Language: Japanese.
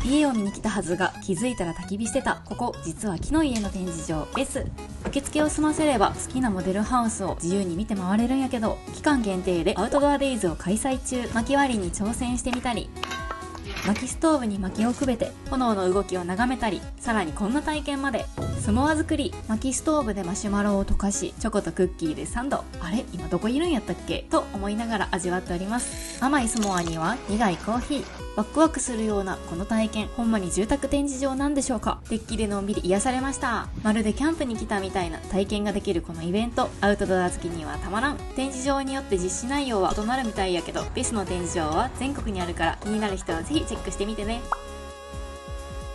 家を見に来たはずが気づいたら焚き火してた。ここ実は木の家の展示場です。受付を済ませれば好きなモデルハウスを自由に見て回れるんやけど、期間限定でアウトドアデイズを開催中。薪割りに挑戦してみたり、薪ストーブに薪をくべて炎の動きを眺めたり、さらにこんな体験まで。スモア作り、薪ストーブでマシュマロを溶かし、チョコとクッキーでサンド。あれ今どこいるんやったっけと思いながら味わっております。甘いスモアには苦いコーヒー。ワクワクするようなこの体験、ほんまに住宅展示場なんでしょうか。デッキでのんびり癒されました。まるでキャンプに来たみたいな体験ができるこのイベント、アウトドア好きにはたまらん。展示場によって実施内容は異なるみたいやけど、ベスの展示場は全国にあるから、気になる人はぜひチェックしてみてね。